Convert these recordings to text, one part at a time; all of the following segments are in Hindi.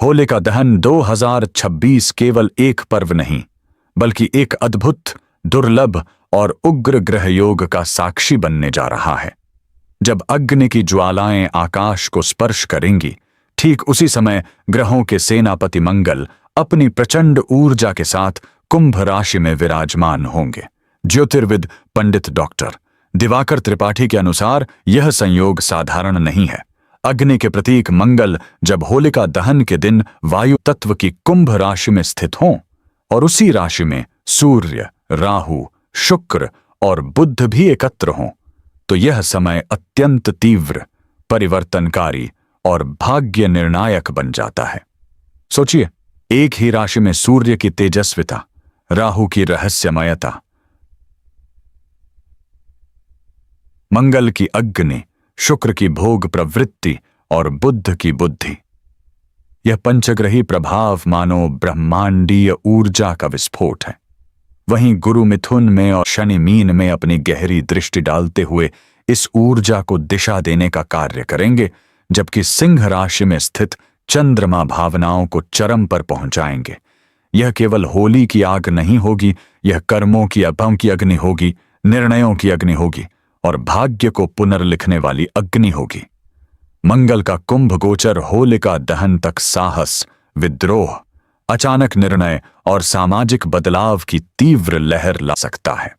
होलिका दहन 2026 केवल एक पर्व नहीं, बल्कि एक अद्भुत, दुर्लभ और उग्र ग्रह योग का साक्षी बनने जा रहा है। जब अग्नि की ज्वालाएं आकाश को स्पर्श करेंगी, ठीक उसी समय ग्रहों के सेनापति मंगल अपनी प्रचंड ऊर्जा के साथ कुंभ राशि में विराजमान होंगे। ज्योतिर्विद पंडित डॉक्टर दिवाकर त्रिपाठी के अनुसार यह संयोग साधारण नहीं है। अग्नि के प्रतीक मंगल जब होलिका दहन के दिन वायु तत्व की कुंभ राशि में स्थित हों और उसी राशि में सूर्य, राहु, शुक्र और बुध भी एकत्र हों, तो यह समय अत्यंत तीव्र, परिवर्तनकारी और भाग्य निर्णायक बन जाता है। सोचिए, एक ही राशि में सूर्य की तेजस्विता, राहु की रहस्यमयता, मंगल की अग्नि, शुक्र की भोग प्रवृत्ति और बुध की बुद्धि। यह पंचग्रही प्रभाव मानो ब्रह्मांडीय ऊर्जा का विस्फोट है। वहीं गुरु मिथुन में और शनि मीन में अपनी गहरी दृष्टि डालते हुए इस ऊर्जा को दिशा देने का कार्य करेंगे, जबकि सिंह राशि में स्थित चंद्रमा भावनाओं को चरम पर पहुंचाएंगे। यह केवल होली की आग नहीं होगी, यह कर्मों की अग्नि होगी, निर्णयों की अग्नि होगी और भाग्य को पुनर्लिखने वाली अग्नि होगी। मंगल का कुंभ गोचर होलिका दहन तक साहस, विद्रोह, अचानक निर्णय और सामाजिक बदलाव की तीव्र लहर ला सकता है।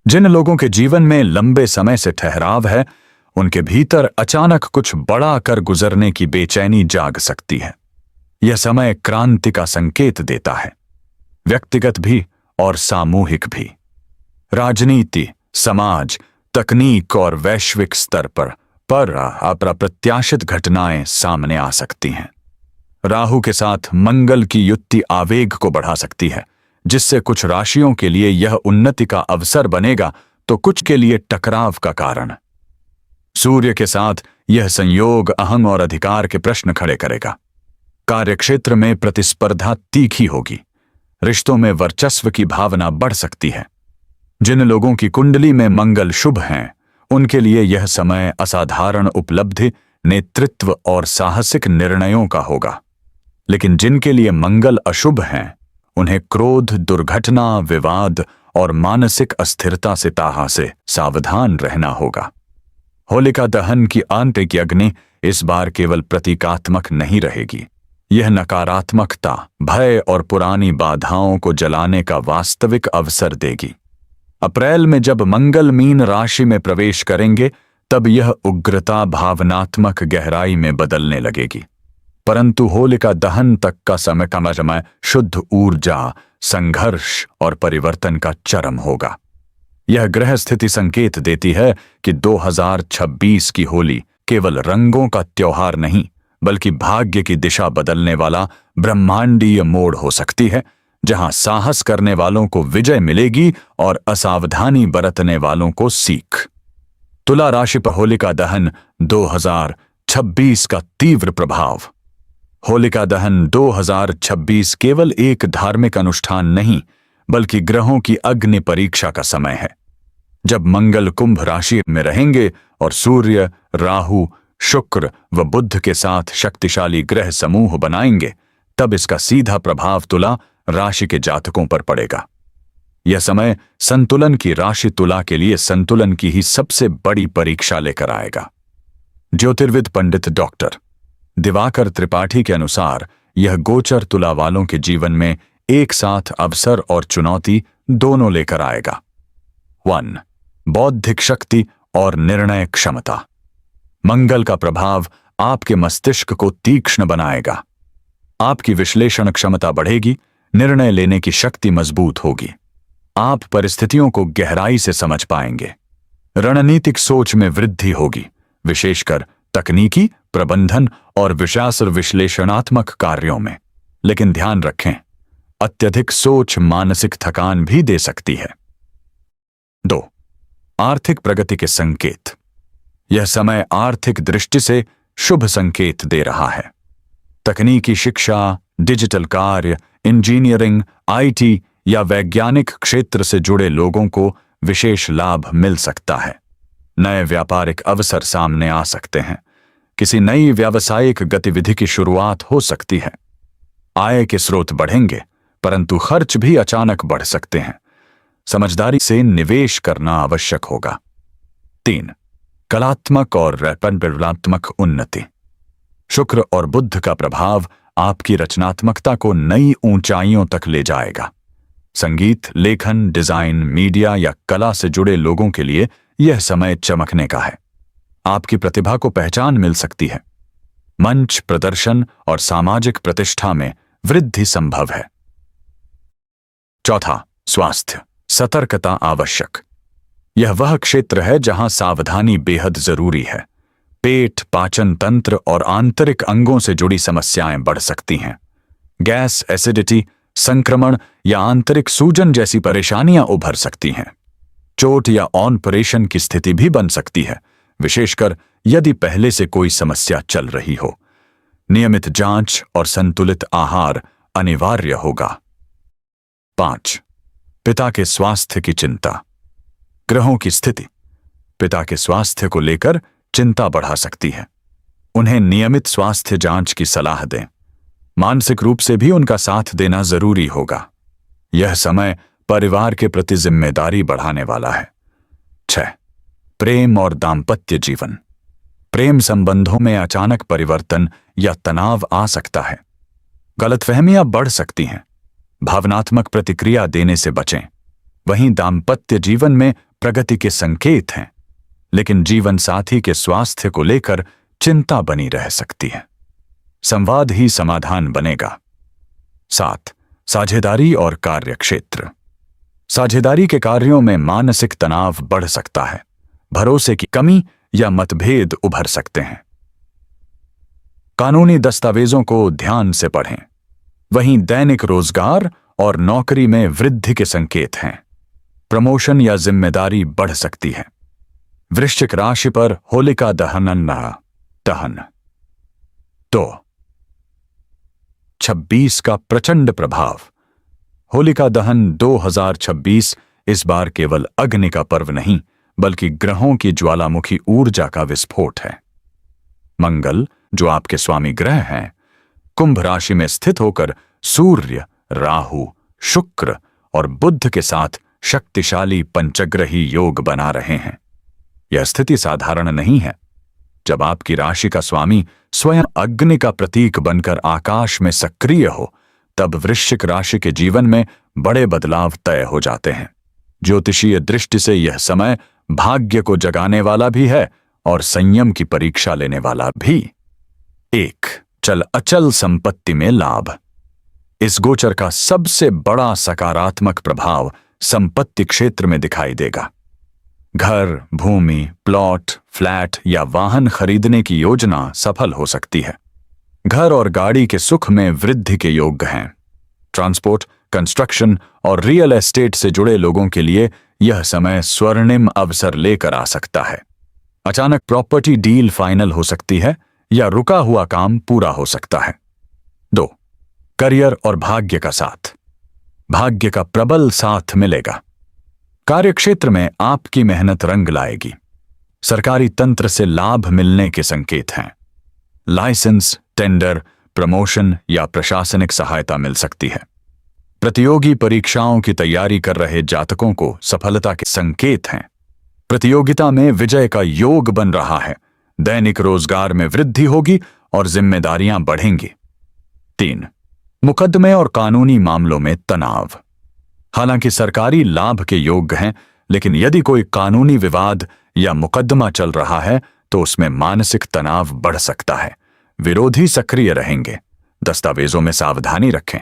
जिन लोगों के जीवन में लंबे समय से ठहराव है, उनके भीतर अचानक कुछ बड़ा कर गुजरने की बेचैनी जाग सकती है। यह समय क्रांति का संकेत देता है, व्यक्तिगत भी और सामूहिक भी। राजनीति, समाज, तकनीक और वैश्विक स्तर पर अप्रत्याशित घटनाएं सामने आ सकती हैं। राहु के साथ मंगल की युति आवेग को बढ़ा सकती है, जिससे कुछ राशियों के लिए यह उन्नति का अवसर बनेगा तो कुछ के लिए टकराव का कारण। सूर्य के साथ यह संयोग अहम और अधिकार के प्रश्न खड़े करेगा। कार्यक्षेत्र में प्रतिस्पर्धा तीखी होगी, रिश्तों में वर्चस्व की भावना बढ़ सकती है। जिन लोगों की कुंडली में मंगल शुभ हैं, उनके लिए यह समय असाधारण उपलब्धि, नेतृत्व और साहसिक निर्णयों का होगा। लेकिन जिनके लिए मंगल अशुभ हैं, उन्हें क्रोध, दुर्घटना, विवाद और मानसिक अस्थिरता से सावधान रहना होगा। होलिका दहन की आंतरिक अग्नि इस बार केवल प्रतीकात्मक नहीं रहेगी। यह नकारात्मकता, भय और पुरानी बाधाओं को जलाने का वास्तविक अवसर देगी। अप्रैल में जब मंगल मीन राशि में प्रवेश करेंगे, तब यह उग्रता भावनात्मक गहराई में बदलने लगेगी। परंतु होलिका दहन तक का समय शुद्ध ऊर्जा, संघर्ष और परिवर्तन का चरम होगा। यह ग्रह स्थिति संकेत देती है कि 2026 की होली केवल रंगों का त्योहार नहीं, बल्कि भाग्य की दिशा बदलने वाला ब्रह्मांडीय मोड़ हो सकती है, जहां साहस करने वालों को विजय मिलेगी और असावधानी बरतने वालों को सीख। तुला राशि पर होलिका दहन 2026 का तीव्र प्रभाव। होलिका दहन 2026 केवल एक धार्मिक अनुष्ठान नहीं, बल्कि ग्रहों की अग्नि परीक्षा का समय है। जब मंगल कुंभ राशि में रहेंगे और सूर्य, राहु, शुक्र व बुध के साथ शक्तिशाली ग्रह समूह बनाएंगे, तब इसका सीधा प्रभाव तुला राशि के जातकों पर पड़ेगा। यह समय संतुलन की राशि तुला के लिए संतुलन की ही सबसे बड़ी परीक्षा लेकर आएगा। ज्योतिर्विद पंडित डॉक्टर दिवाकर त्रिपाठी के अनुसार यह गोचर तुला वालों के जीवन में एक साथ अवसर और चुनौती दोनों लेकर आएगा। 1. बौद्धिक शक्ति और निर्णय क्षमता। मंगल का प्रभाव आपके मस्तिष्क को तीक्ष्ण बनाएगा। आपकी विश्लेषण क्षमता बढ़ेगी, निर्णय लेने की शक्ति मजबूत होगी। आप परिस्थितियों को गहराई से समझ पाएंगे। रणनीतिक सोच में वृद्धि होगी, विशेषकर तकनीकी, प्रबंधन और विश्लेषणात्मक कार्यों में। लेकिन ध्यान रखें, अत्यधिक सोच मानसिक थकान भी दे सकती है। 2. आर्थिक प्रगति के संकेत। यह समय आर्थिक दृष्टि से शुभ संकेत दे रहा है। तकनीकी शिक्षा, डिजिटल कार्य, इंजीनियरिंग, आईटी या वैज्ञानिक क्षेत्र से जुड़े लोगों को विशेष लाभ मिल सकता है। नए व्यापारिक अवसर सामने आ सकते हैं। किसी नई व्यावसायिक गतिविधि की शुरुआत हो सकती है। आय के स्रोत बढ़ेंगे, परंतु खर्च भी अचानक बढ़ सकते हैं। समझदारी से निवेश करना आवश्यक होगा। 3. कलात्मक और रचनात्मक उन्नति। शुक्र और बुध का प्रभाव आपकी रचनात्मकता को नई ऊंचाइयों तक ले जाएगा। संगीत, लेखन, डिजाइन, मीडिया या कला से जुड़े लोगों के लिए यह समय चमकने का है। आपकी प्रतिभा को पहचान मिल सकती है। मंच, प्रदर्शन और सामाजिक प्रतिष्ठा में वृद्धि संभव है। 4. स्वास्थ्य, सतर्कता आवश्यक। यह वह क्षेत्र है जहां सावधानी बेहद जरूरी है। पेट, पाचन तंत्र और आंतरिक अंगों से जुड़ी समस्याएं बढ़ सकती हैं। गैस, एसिडिटी, संक्रमण या आंतरिक सूजन जैसी परेशानियां उभर सकती हैं। चोट या ऑपरेशन की स्थिति भी बन सकती है, विशेषकर यदि पहले से कोई समस्या चल रही हो। नियमित जांच और संतुलित आहार अनिवार्य होगा। 5. पिता के स्वास्थ्य की चिंता। ग्रहों की स्थिति पिता के स्वास्थ्य को लेकर चिंता बढ़ा सकती है। उन्हें नियमित स्वास्थ्य जांच की सलाह दें। मानसिक रूप से भी उनका साथ देना जरूरी होगा। यह समय परिवार के प्रति जिम्मेदारी बढ़ाने वाला है। 6. प्रेम और दाम्पत्य जीवन। प्रेम संबंधों में अचानक परिवर्तन या तनाव आ सकता है। गलतफहमियां बढ़ सकती हैं। भावनात्मक प्रतिक्रिया देने से बचें। वहीं दाम्पत्य जीवन में प्रगति के संकेत हैं, लेकिन जीवन साथी के स्वास्थ्य को लेकर चिंता बनी रह सकती है। संवाद ही समाधान बनेगा। 7. साझेदारी और कार्यक्षेत्र। साझेदारी के कार्यों में मानसिक तनाव बढ़ सकता है। भरोसे की कमी या मतभेद उभर सकते हैं। कानूनी दस्तावेजों को ध्यान से पढ़ें। वहीं दैनिक रोजगार और नौकरी में वृद्धि के संकेत हैं। प्रमोशन या जिम्मेदारी बढ़ सकती है। वृश्चिक राशि पर होलिका दहन। 26 का प्रचंड प्रभाव। होलिका दहन 2026 इस बार केवल अग्नि का पर्व नहीं, बल्कि ग्रहों की ज्वालामुखी ऊर्जा का विस्फोट है। मंगल, जो आपके स्वामी ग्रह हैं, कुंभ राशि में स्थित होकर सूर्य, राहु, शुक्र और बुध के साथ शक्तिशाली पंचग्रही योग बना रहे हैं। यह स्थिति साधारण नहीं है। जब आपकी राशि का स्वामी स्वयं अग्नि का प्रतीक बनकर आकाश में सक्रिय हो, तब वृश्चिक राशि के जीवन में बड़े बदलाव तय हो जाते हैं। ज्योतिषीय दृष्टि से यह समय भाग्य को जगाने वाला भी है और संयम की परीक्षा लेने वाला भी। 1. चल अचल संपत्ति में लाभ। इस गोचर का सबसे बड़ा सकारात्मक प्रभाव संपत्ति क्षेत्र में दिखाई देगा। घर, भूमि, प्लॉट, फ्लैट या वाहन खरीदने की योजना सफल हो सकती है। घर और गाड़ी के सुख में वृद्धि के योग हैं। ट्रांसपोर्ट, कंस्ट्रक्शन और रियल एस्टेट से जुड़े लोगों के लिए यह समय स्वर्णिम अवसर लेकर आ सकता है। अचानक प्रॉपर्टी डील फाइनल हो सकती है या रुका हुआ काम पूरा हो सकता है। 2. करियर और भाग्य का साथ। भाग्य का प्रबल साथ मिलेगा। कार्यक्षेत्र में आपकी मेहनत रंग लाएगी। सरकारी तंत्र से लाभ मिलने के संकेत हैं। लाइसेंस, टेंडर, प्रमोशन या प्रशासनिक सहायता मिल सकती है। प्रतियोगी परीक्षाओं की तैयारी कर रहे जातकों को सफलता के संकेत हैं। प्रतियोगिता में विजय का योग बन रहा है। दैनिक रोजगार में वृद्धि होगी और जिम्मेदारियां बढ़ेंगी। 3. मुकदमे और कानूनी मामलों में तनाव। हालांकि सरकारी लाभ के योग हैं, लेकिन यदि कोई कानूनी विवाद या मुकदमा चल रहा है तो उसमें मानसिक तनाव बढ़ सकता है। विरोधी सक्रिय रहेंगे। दस्तावेजों में सावधानी रखें।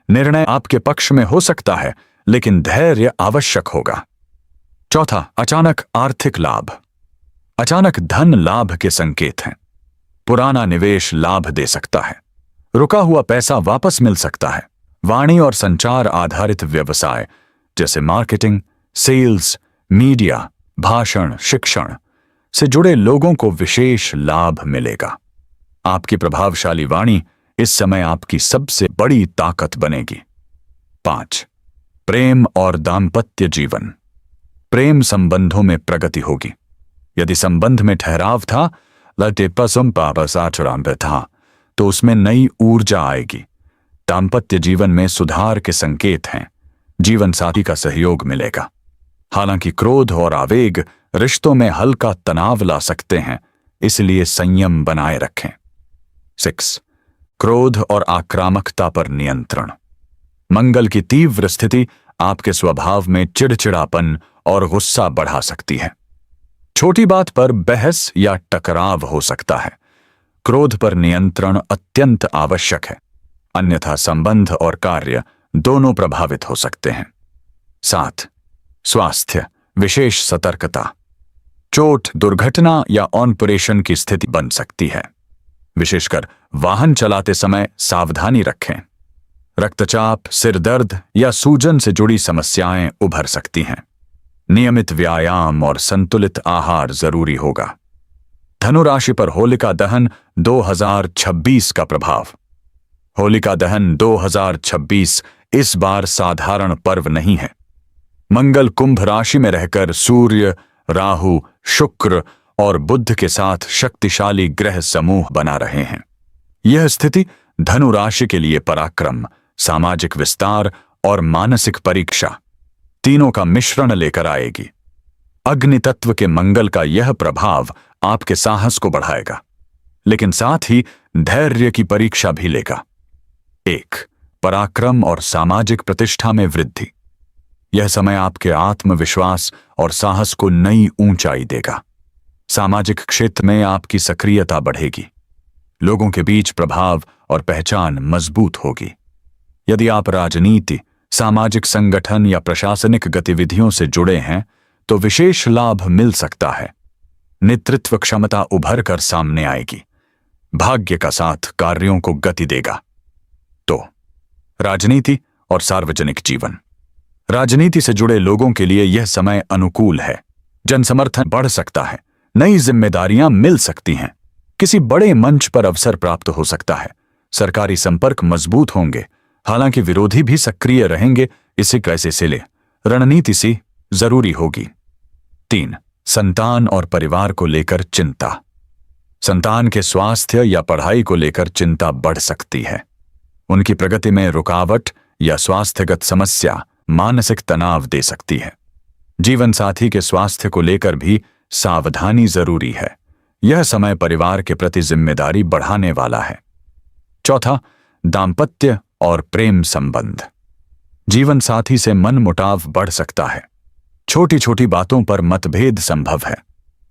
निर्णय आपके पक्ष में हो सकता है, लेकिन धैर्य आवश्यक होगा। 4. अचानक आर्थिक लाभ। अचानक धन लाभ के संकेत हैं। पुराना निवेश लाभ दे सकता है। रुका हुआ पैसा वापस मिल सकता है। वाणी और संचार आधारित व्यवसाय जैसे मार्केटिंग, सेल्स, मीडिया, भाषण, शिक्षण से जुड़े लोगों को विशेष लाभ मिलेगा। आपकी प्रभावशाली वाणी इस समय आपकी सबसे बड़ी ताकत बनेगी। 5. प्रेम और दाम्पत्य जीवन। प्रेम संबंधों में प्रगति होगी। यदि संबंध में ठहराव था तो उसमें नई ऊर्जा आएगी। दाम्पत्य जीवन में सुधार के संकेत हैं। जीवन साथी का सहयोग मिलेगा। हालांकि क्रोध और आवेग रिश्तों में हल्का तनाव ला सकते हैं, इसलिए संयम बनाए रखें। 6. क्रोध और आक्रामकता पर नियंत्रण। मंगल की तीव्र स्थिति आपके स्वभाव में चिड़चिड़ापन और गुस्सा बढ़ा सकती है। छोटी बात पर बहस या टकराव हो सकता है। क्रोध पर नियंत्रण अत्यंत आवश्यक है, अन्यथा संबंध और कार्य दोनों प्रभावित हो सकते हैं। 7. स्वास्थ्य, विशेष सतर्कता। चोट, दुर्घटना या ऑपरेशन की स्थिति बन सकती है। विशेषकर वाहन चलाते समय सावधानी रखें। रक्तचाप, सिर दर्द या सूजन से जुड़ी समस्याएं उभर सकती हैं। नियमित व्यायाम और संतुलित आहार जरूरी होगा। धनु राशि पर होलिका दहन 2026 का प्रभाव। होलिका दहन 2026 इस बार साधारण पर्व नहीं है। मंगल कुंभ राशि में रहकर सूर्य, राहु, शुक्र और बुध के साथ शक्तिशाली ग्रह समूह बना रहे हैं। यह स्थिति धनु राशि के लिए पराक्रम, सामाजिक विस्तार और मानसिक परीक्षा तीनों का मिश्रण लेकर आएगी। अग्नि तत्व के मंगल का यह प्रभाव आपके साहस को बढ़ाएगा, लेकिन साथ ही धैर्य की परीक्षा भी लेगा। 1. पराक्रम और सामाजिक प्रतिष्ठा में वृद्धि। यह समय आपके आत्मविश्वास और साहस को नई ऊंचाई देगा। सामाजिक क्षेत्र में आपकी सक्रियता बढ़ेगी। लोगों के बीच प्रभाव और पहचान मजबूत होगी। यदि आप राजनीति, सामाजिक संगठन या प्रशासनिक गतिविधियों से जुड़े हैं तो विशेष लाभ मिल सकता है। नेतृत्व क्षमता उभर कर सामने आएगी। भाग्य का साथ कार्यों को गति देगा। तो राजनीति और सार्वजनिक जीवन। राजनीति से जुड़े लोगों के लिए यह समय अनुकूल है। जनसमर्थन बढ़ सकता है, नई जिम्मेदारियां मिल सकती हैं, किसी बड़े मंच पर अवसर प्राप्त हो सकता है। सरकारी संपर्क मजबूत होंगे, हालांकि विरोधी भी सक्रिय रहेंगे, इसे कैसे से ले रणनीति सी जरूरी होगी। 3. संतान और परिवार को लेकर चिंता। संतान के स्वास्थ्य या पढ़ाई को लेकर चिंता बढ़ सकती है। उनकी प्रगति में रुकावट या स्वास्थ्यगत समस्या मानसिक तनाव दे सकती है। जीवन साथी के स्वास्थ्य को लेकर भी सावधानी जरूरी है। यह समय परिवार के प्रति जिम्मेदारी बढ़ाने वाला है। 4. दाम्पत्य और प्रेम संबंध। जीवन साथी से मनमुटाव बढ़ सकता है। छोटी छोटी बातों पर मतभेद संभव है।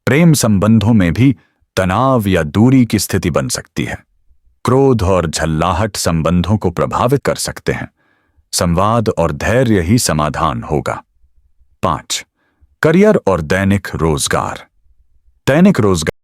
प्रेम संबंधों में भी तनाव या दूरी की स्थिति बन सकती है। क्रोध और झल्लाहट संबंधों को प्रभावित कर सकते हैं। संवाद और धैर्य ही समाधान होगा। 5. करियर और दैनिक रोजगार। दैनिक रोजगार